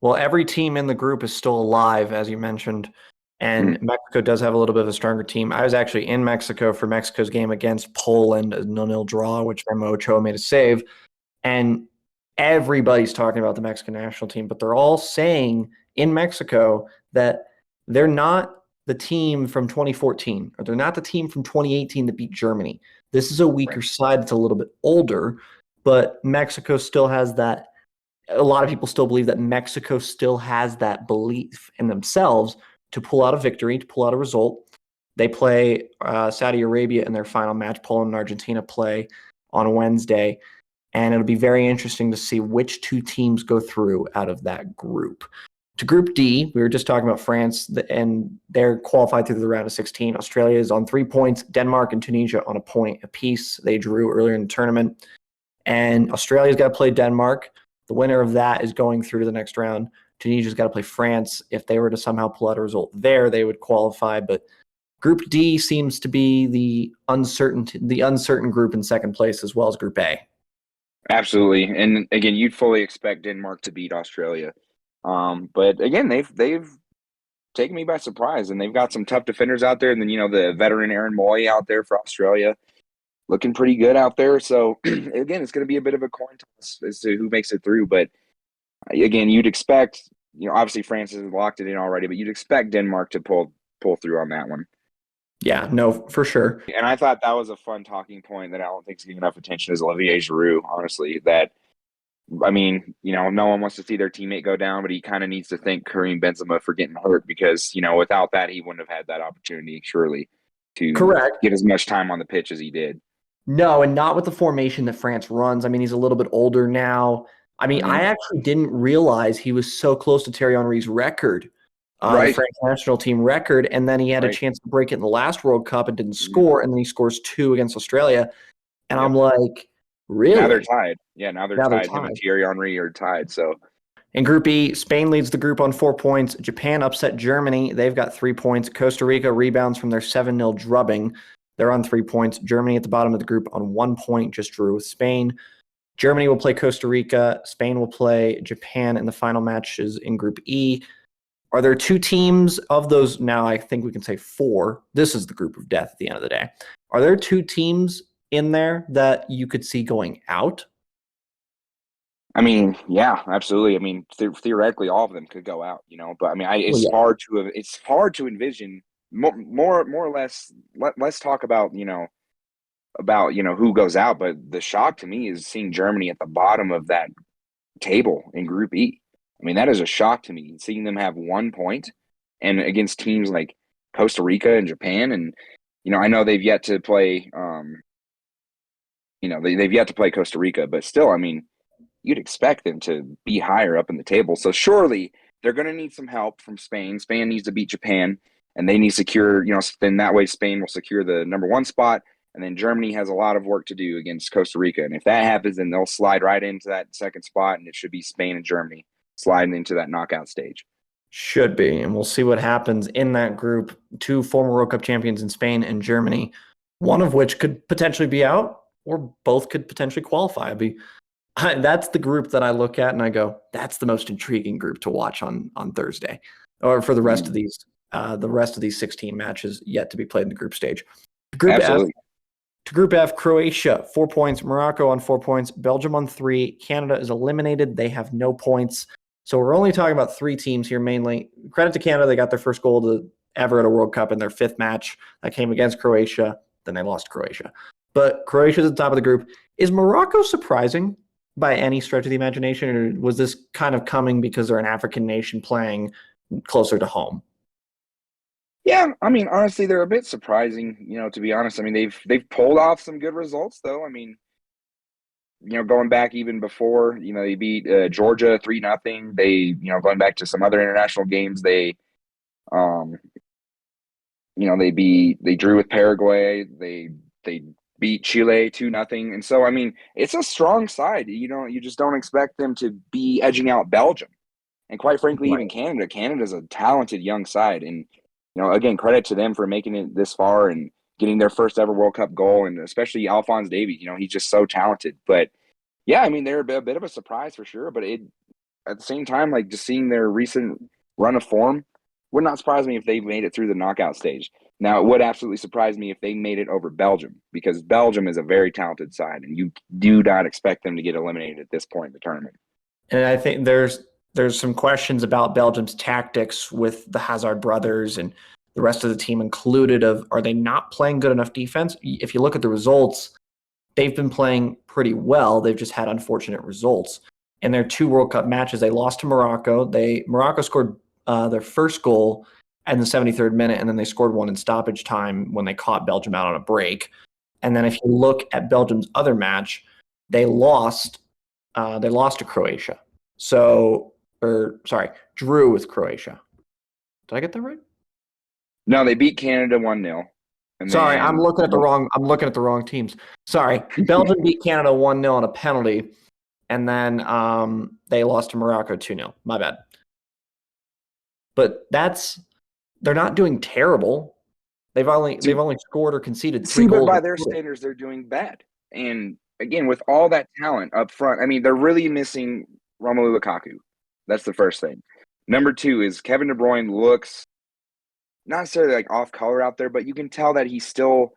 Well, every team in the group is still alive, as you mentioned, and Mexico does have a little bit of a stronger team. I was actually in Mexico for Mexico's game against Poland, a 0-0 draw, which Memo Ochoa made a save. And everybody's talking about the Mexican national team, but they're all saying in Mexico that they're not the team from 2014, or they're not the team from 2018 that beat Germany. This is a weaker side that's a little bit older, but Mexico still has that. A lot of people still believe that Mexico still has that belief in themselves to pull out a victory, to pull out a result. They play Saudi Arabia in their final match. Poland and Argentina play on Wednesday, and it'll be very interesting to see which 2 teams go through out of that group. To Group D, we were just talking about France, and they're qualified through the round of 16. Australia is on 3 points. Denmark and Tunisia on a point apiece. They drew earlier in the tournament. And Australia's got to play Denmark. The winner of that is going through to the next round. Tunisia's got to play France. If they were to somehow pull out a result there, they would qualify. But Group D seems to be the uncertain group in second place, as well as Group A. Absolutely. And again, you'd fully expect Denmark to beat Australia. But again, they've taken me by surprise, and they've got some tough defenders out there. And then, the veteran Aaron Moy out there for Australia, looking pretty good out there. So again, it's going to be a bit of a coin toss as to who makes it through. But again, you'd expect, obviously France has locked it in already, but you'd expect Denmark to pull through on that one. Yeah, no, for sure. And I thought that was a fun talking point that I don't think is getting enough attention is Olivier Giroud, honestly, that, I mean, no one wants to see their teammate go down, but he kind of needs to thank Karim Benzema for getting hurt because, without that, he wouldn't have had that opportunity, surely, to get as much time on the pitch as he did. No, and not with the formation that France runs. I mean, he's a little bit older now. I mean, I actually didn't realize he was so close to Thierry Henry's record, the French national team record, and then he had a chance to break it in the last World Cup and didn't score, and then he scores 2 against Australia. And I'm like, really? Now they're tied. Yeah, now they're tied. Him and Thierry Henry are tied. So in Group E, Spain leads the group on 4 points. Japan upset Germany. They've got 3 points. Costa Rica rebounds from their 7-0 drubbing. They're on 3 points. Germany at the bottom of the group on 1 point, just drew with Spain. Germany will play Costa Rica. Spain will play Japan in the final matches in Group E. Are there 2 teams of those? Now I think we can say 4. This is the group of death at the end of the day. Are there 2 teams in there that you could see going out? I mean, yeah, absolutely. I mean, theoretically, all of them could go out, But I mean, it's hard to envision more or less. Let's talk about who goes out. But the shock to me is seeing Germany at the bottom of that table in Group E. I mean, that is a shock to me, seeing them have 1 point and against teams like Costa Rica and Japan. And, I know they've yet to play, they've yet to play Costa Rica, but still, I mean, you'd expect them to be higher up in the table. So surely they're going to need some help from Spain. Spain needs to beat Japan, and they need to secure, then that way Spain will secure the number 1 spot. And then Germany has a lot of work to do against Costa Rica. And if that happens, then they'll slide right into that second spot, and it should be Spain and Germany sliding into that knockout stage. Should be, and we'll see what happens in that group. 2 former World Cup champions in Spain and Germany, one of which could potentially be out, or both could potentially qualify. That's the group that I look at and I go, that's the most intriguing group to watch on Thursday, or for the rest of these 16 matches yet to be played in the group stage. Absolutely. To Group F, Croatia, 4 points, Morocco on 4 points, Belgium on 3, Canada is eliminated. They have no points. So we're only talking about 3 teams here mainly. Credit to Canada, they got their first goal ever at a World Cup in their 5th match. That came against Croatia. Then they lost to Croatia. But Croatia's at the top of the group. Is Morocco surprising by any stretch of the imagination, or was this kind of coming because they're an African nation playing closer to home? Yeah, I mean, honestly, they're a bit surprising, to be honest. I mean, they've pulled off some good results, though. I mean, going back even before, they beat Georgia 3-0. They, going back to some other international games, they drew with Paraguay. They beat Chile 2-0. And so, I mean, it's a strong side. You just don't expect them to be edging out Belgium. And quite frankly, even Canada. Canada's a talented young side. And, again, credit to them for making it this far and getting their first ever World Cup goal, and especially Alphonse Davies. He's just so talented. But, yeah, I mean, they're a bit of a surprise for sure. But at the same time, like, just seeing their recent run of form would not surprise me if they made it through the knockout stage. Now, it would absolutely surprise me if they made it over Belgium, because Belgium is a very talented side, and you do not expect them to get eliminated at this point in the tournament. And I think there's some questions about Belgium's tactics with the Hazard brothers and the rest of the team included of, are they not playing good enough defense? If you look at the results, they've been playing pretty well. They've just had unfortunate results. In their 2 World Cup matches, they lost to Morocco. Morocco scored their first goal in the 73rd minute, and then they scored one in stoppage time when they caught Belgium out on a break. And then if you look at Belgium's other match, they lost to Croatia. Drew with Croatia. Did I get that right? No, they beat Canada 1-0. Sorry, I'm looking at the wrong teams. Sorry. Belgium beat Canada 1-0 on a penalty, and then they lost to Morocco 2-0. My bad. But they're not doing terrible. They've only scored or conceded 3 goals. But by their standards, they're doing bad. And again, with all that talent up front, I mean, they're really missing Romelu Lukaku. That's the first thing. Number 2 is Kevin De Bruyne looks not necessarily like off color out there, but you can tell that he's still,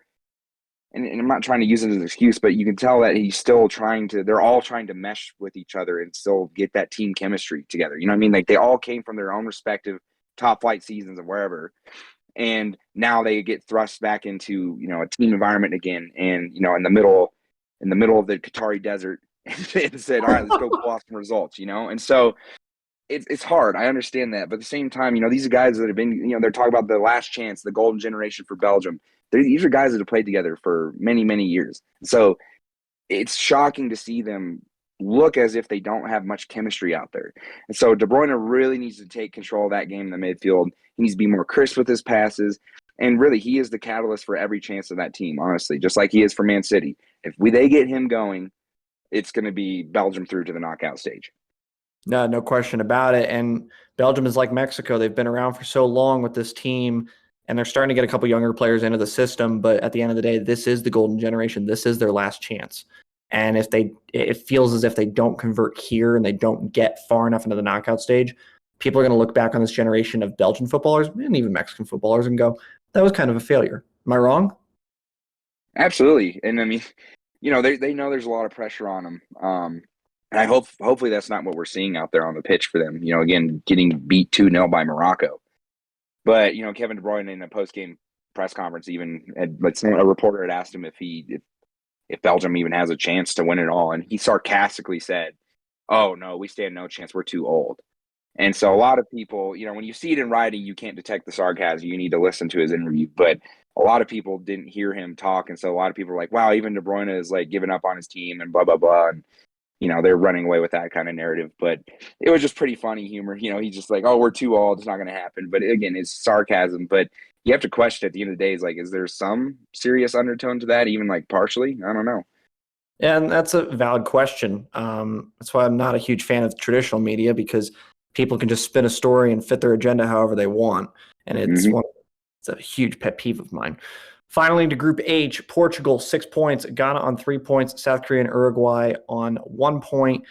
and I'm not trying to use it as an excuse, but you can tell that he's still they're all trying to mesh with each other and still get that team chemistry together. You know what I mean? Like, they all came from their own respective top flight seasons and wherever. And now they get thrust back into, a team environment again. And, in the middle of the Qatari desert, and said, all right, let's go pull off some results, And so it's hard. I understand that. But at the same time, these are guys that have been, they're talking about the last chance, the golden generation for Belgium. These are guys that have played together for many, many years. So it's shocking to see them look as if they don't have much chemistry out there. And so De Bruyne really needs to take control of that game in the midfield. He needs to be more crisp with his passes. And really, he is the catalyst for every chance of that team, honestly, just like he is for Man City. If they get him going, it's going to be Belgium through to the knockout stage. No question about it. And Belgium is like Mexico. They've been around for so long with this team, and they're starting to get a couple younger players into the system. But at the end of the day, this is the golden generation. This is their last chance. And it feels as if they don't convert here and they don't get far enough into the knockout stage, people are going to look back on this generation of Belgian footballers and even Mexican footballers and go, that was kind of a failure. Am I wrong? Absolutely. And I mean, they know there's a lot of pressure on them. And I hopefully that's not what we're seeing out there on the pitch for them. Again, getting beat 2-0 by Morocco. But, Kevin De Bruyne in a post-game press conference even a reporter had asked him if Belgium even has a chance to win it all. And he sarcastically said, oh, no, we stand no chance. We're too old. And so a lot of people, when you see it in writing, you can't detect the sarcasm. You need to listen to his interview. But a lot of people didn't hear him talk. And so a lot of people are like, wow, even De Bruyne is like giving up on his team and blah, blah, blah. And, they're running away with that kind of narrative. But it was just pretty funny humor. He's just like, oh, we're too old. It's not going to happen. But again, it's sarcasm. But you have to question at the end of the day, is there some serious undertone to that, even like partially? I don't know. And that's a valid question. That's why I'm not a huge fan of traditional media, because people can just spin a story and fit their agenda however they want. And it's a huge pet peeve of mine. Finally, to Group H, Portugal, 6 points, Ghana on 3 points, South Korea and Uruguay on 1 point.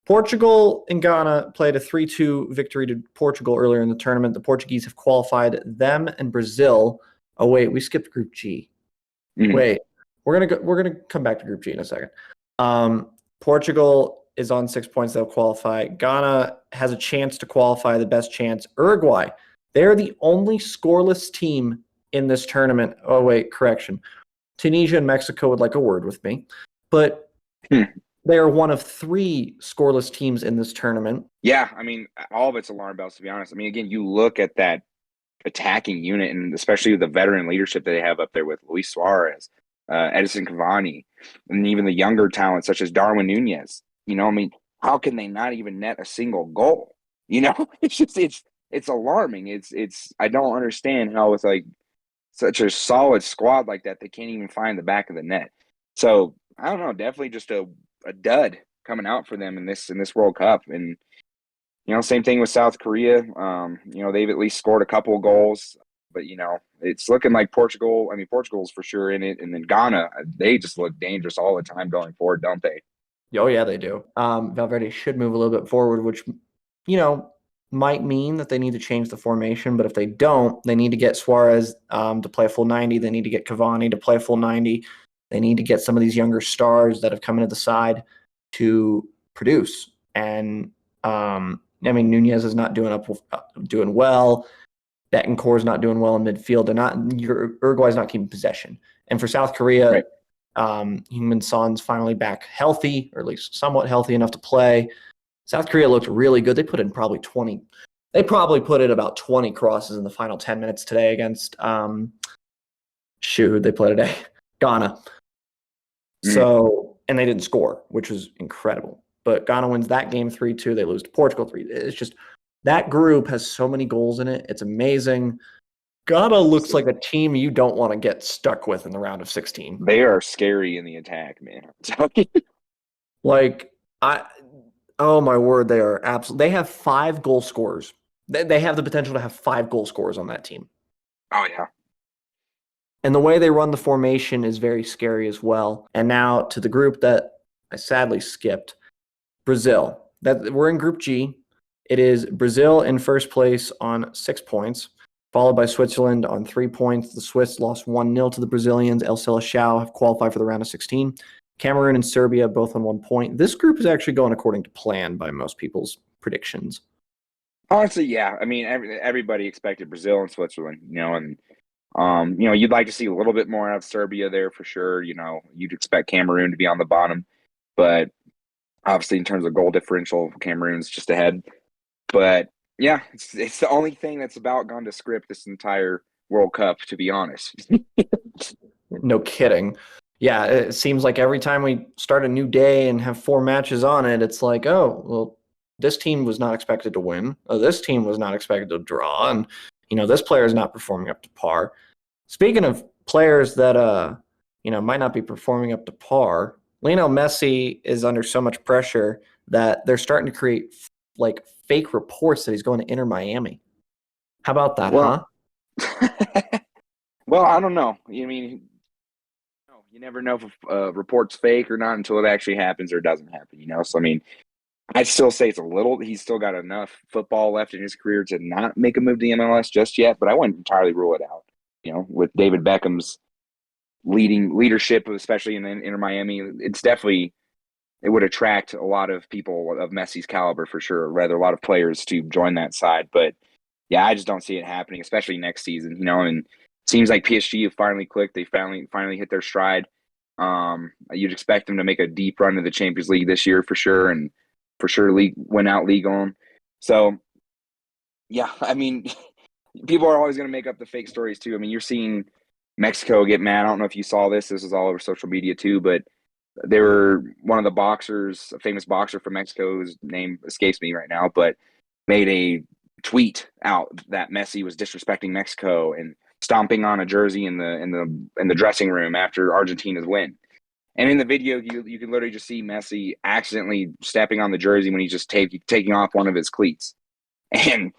Portugal and Ghana played a 3-2 victory to Portugal earlier in the tournament. The Portuguese have qualified. Them and Brazil. Oh, wait, we skipped Group G. Wait, we're gonna come back to Group G in a second. Portugal is on 6 points. They'll qualify. Ghana has a chance to qualify, the best chance. Uruguay, they're the only scoreless team in this tournament. Oh, wait, correction. Tunisia and Mexico would like a word with me. But they are one of 3 scoreless teams in this tournament. Yeah, I mean, all of it's alarm bells, to be honest. I mean, again, you look at that attacking unit, and especially with the veteran leadership that they have up there with Luis Suarez, Edison Cavani, and even the younger talent such as Darwin Nunez. You know, I mean, how can they not even net a single goal? You know, it's alarming. It's I don't understand how with like such a solid squad like that, they can't even find the back of the net. So I don't know, definitely just a dud coming out for them in this World Cup. And you know, same thing with South Korea. You know, they've at least scored a couple of goals, but you know, it's looking like Portugal. I mean, Portugal's for sure in it, and then Ghana, they just look dangerous all the time going forward, don't they? Oh yeah, they do. Valverde should move a little bit forward, which, you know, might mean that they need to change the formation. But if they don't, they need to get Suarez to play a full 90. They need to get Cavani to play a full 90. They need to get some of these younger stars that have come into the side to produce. And I mean, Nunez is not doing well. Betancourt is not doing well in midfield. Uruguay's not keeping possession. And for South Korea, Right. Heung-min Son's finally back healthy, or at least somewhat healthy enough to play. South Korea looked really good. They put in probably 20. They probably put in about 20 crosses in the final 10 minutes today against who'd they play today? Ghana. So, and they didn't score, which was incredible. But Ghana wins that game 3-2. They lose to Portugal 3. It's just that group has so many goals in it. It's amazing. Ghana looks like a team you don't want to get stuck with in the round of 16. They are scary in the attack, man. Like, oh my word, they are absolutely. They have 5 goal scorers. They have the potential to have 5 goal scorers on that team. Oh yeah. And the way they run the formation is very scary as well. And now to the group that I sadly skipped, Brazil. We're in Group G. It is Brazil in first place on 6 points, followed by Switzerland on 3 points. The Swiss lost 1-0 to the Brazilians. El Seleção have qualified for the round of 16. Cameroon and Serbia both on 1 point. This group is actually going according to plan by most people's predictions. Honestly, yeah. I mean, everybody expected Brazil and Switzerland, you know, and you know, you'd like to see a little bit more out of Serbia there for sure. You know, you'd expect Cameroon to be on the bottom, but obviously in terms of goal differential, Cameroon's just ahead. But yeah, it's the only thing that's about gone to script this entire World Cup, to be honest. No kidding. Yeah, it seems like every time we start a new day and have 4 matches on it, it's like, oh, well, this team was not expected to win. This team was not expected to draw. And, you know, this player is not performing up to par. Speaking of players that, you know, might not be performing up to par, Lionel Messi is under so much pressure that they're starting to create, like, fake reports that he's going to Inter Miami. How about that, huh? Well, I don't know. I mean, you never know if a report's fake or not until it actually happens or doesn't happen, you know? So, I mean, I'd still say he's still got enough football left in his career to not make a move to the MLS just yet, but I wouldn't entirely rule it out. You know, with David Beckham's leadership, especially in Inter Miami, it would attract a lot of people of Messi's caliber for sure, rather a lot of players to join that side. But yeah, I just don't see it happening, especially next season, you know, and it seems like PSG have finally clicked. They finally hit their stride. You'd expect them to make a deep run to the Champions League this year for sure, and for sure win out league on. So yeah, I mean, people are always going to make up the fake stories too. I mean, you're seeing Mexico get mad. I don't know if you saw this. This was all over social media too, but they were one of the boxers, a famous boxer from Mexico, whose name escapes me right now, but made a tweet out that Messi was disrespecting Mexico and stomping on a jersey in the dressing room after Argentina's win. And in the video, you can literally just see Messi accidentally stepping on the jersey when he's just taking off one of his cleats. And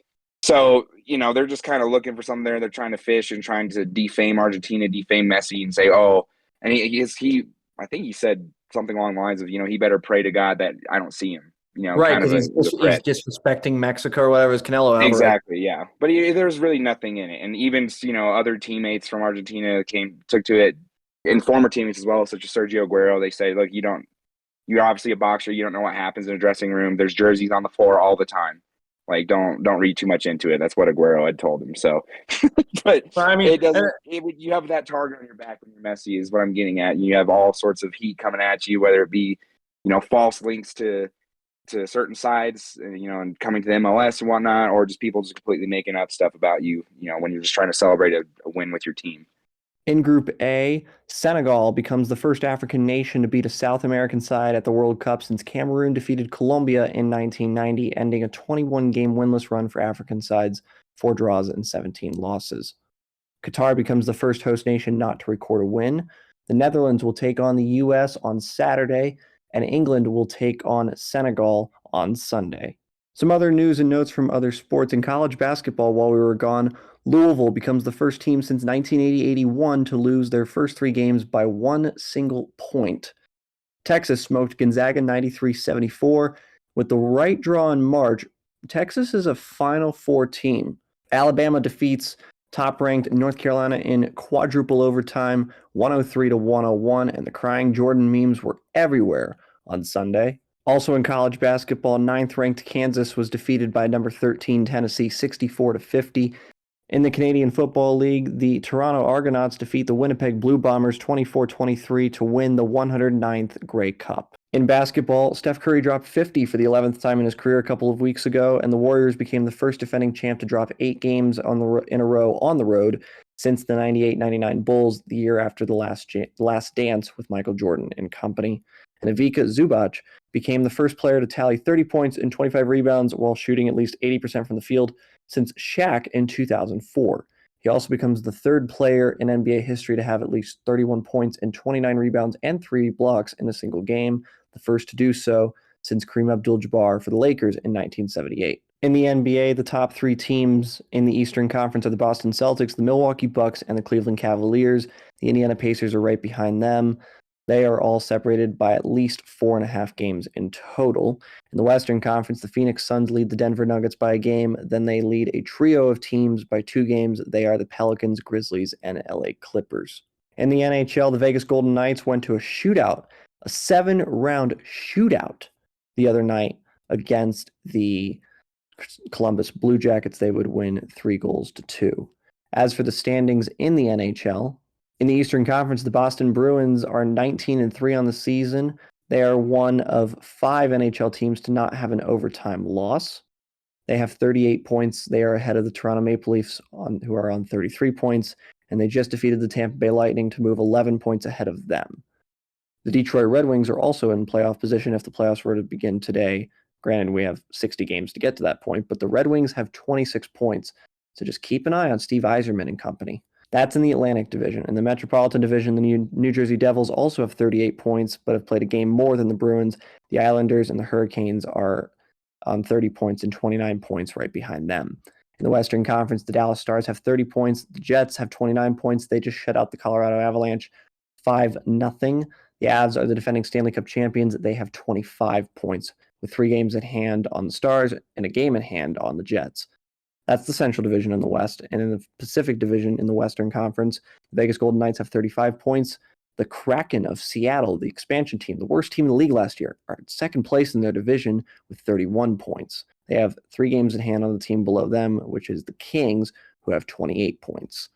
so, they're just kind of looking for something there. They're trying to fish and trying to defame Argentina, defame Messi, and say, oh, and I think he said something along the lines of, he better pray to God that I don't see him, right, kind of because he's disrespecting Mexico or whatever. Is Canelo Alvarez. Exactly, yeah. But there's really nothing in it. And even, other teammates from Argentina took to it, and former teammates as well, such as Sergio Aguero. They say, look, you're obviously a boxer. You don't know what happens in a dressing room. There's jerseys on the floor all the time. Like, don't read too much into it. That's what Aguero had told him. So, but I mean, you have that target on your back when you're Messi is what I'm getting at. You have all sorts of heat coming at you, whether it be, false links to certain sides, and coming to the MLS and whatnot, or just people just completely making up stuff about you, when you're just trying to celebrate a win with your team. In Group A, Senegal becomes the first African nation to beat a South American side at the World Cup since Cameroon defeated Colombia in 1990, ending a 21-game winless run for African sides, 4 draws and 17 losses. Qatar becomes the first host nation not to record a win. The Netherlands will take on the U.S. on Saturday, and England will take on Senegal on Sunday. Some other news and notes from other sports. In college basketball while we were gone, Louisville becomes the first team since 1980-81 to lose their first 3 games by 1 single point. Texas smoked Gonzaga 93-74. With the right draw in March, Texas is a Final Four team. Alabama defeats top-ranked North Carolina in quadruple overtime, 103-101, and the crying Jordan memes were everywhere on Sunday. Also in college basketball, 9th-ranked Kansas was defeated by number 13 Tennessee 64-50. In the Canadian Football League, the Toronto Argonauts defeat the Winnipeg Blue Bombers 24-23 to win the 109th Grey Cup. In basketball, Steph Curry dropped 50 for the 11th time in his career a couple of weeks ago, and the Warriors became the first defending champ to drop 8 games in a row on the road since the 98-99 Bulls, the year after the last dance with Michael Jordan and company. And Ivica Zubac became the first player to tally 30 points and 25 rebounds while shooting at least 80% from the field since Shaq in 2004. He also becomes the 3rd player in NBA history to have at least 31 points and 29 rebounds and 3 blocks in a single game, the first to do so since Kareem Abdul-Jabbar for the Lakers in 1978. In the NBA, the top 3 teams in the Eastern Conference are the Boston Celtics, the Milwaukee Bucks, and the Cleveland Cavaliers. The Indiana Pacers are right behind them. They are all separated by at least 4.5 games in total. In the Western Conference, the Phoenix Suns lead the Denver Nuggets by a game. Then they lead a trio of teams by 2 games. They are the Pelicans, Grizzlies, and LA Clippers. In the NHL, the Vegas Golden Knights went to a 7-round shootout the other night against the Columbus Blue Jackets. They would win 3-2. As for the standings in the NHL, in the Eastern Conference, the Boston Bruins are 19-3 on the season. They are one of 5 NHL teams to not have an overtime loss. They have 38 points. They are ahead of the Toronto Maple Leafs, who are on 33 points, and they just defeated the Tampa Bay Lightning to move 11 points ahead of them. The Detroit Red Wings are also in playoff position if the playoffs were to begin today. Granted, we have 60 games to get to that point, but the Red Wings have 26 points, so just keep an eye on Steve Yzerman and company. That's in the Atlantic Division. In the Metropolitan Division, the New Jersey Devils also have 38 points, but have played a game more than the Bruins. The Islanders and the Hurricanes are on 30 points and 29 points right behind them. In the Western Conference, the Dallas Stars have 30 points. The Jets have 29 points. They just shut out the Colorado Avalanche 5-0. The Avs are the defending Stanley Cup champions. They have 25 points with 3 games at hand on the Stars and a game at hand on the Jets. That's the Central Division in the West. And in the Pacific Division in the Western Conference, the Vegas Golden Knights have 35 points. The Kraken of Seattle, the expansion team, the worst team in the league last year, are in second place in their division with 31 points. They have 3 games at hand on the team below them, which is the Kings, who have 28 points.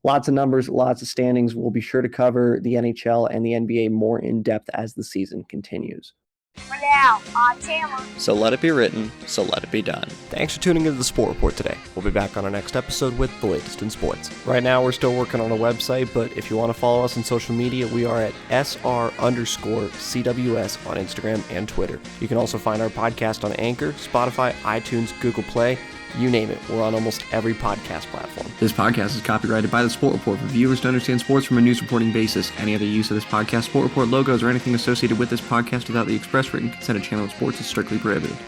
Lots of numbers, lots of standings. We'll be sure to cover the NHL and the NBA more in depth as the season continues. For now, I'm Chandler. So let it be written, so let it be done. Thanks for tuning into the Sport Report today. We'll be back on our next episode with the latest in sports. Right now, we're still working on a website, but if you want to follow us on social media, we are at SR_CWS on Instagram and Twitter. You can also find our podcast on Anchor, Spotify, iTunes, Google Play, you name it. We're on almost every podcast platform. This podcast is copyrighted by the Sport Report for viewers to understand sports from a news reporting basis. Any other use of this podcast, Sport Report logos, or anything associated with this podcast without the express written consent of Channel Sports is strictly prohibited.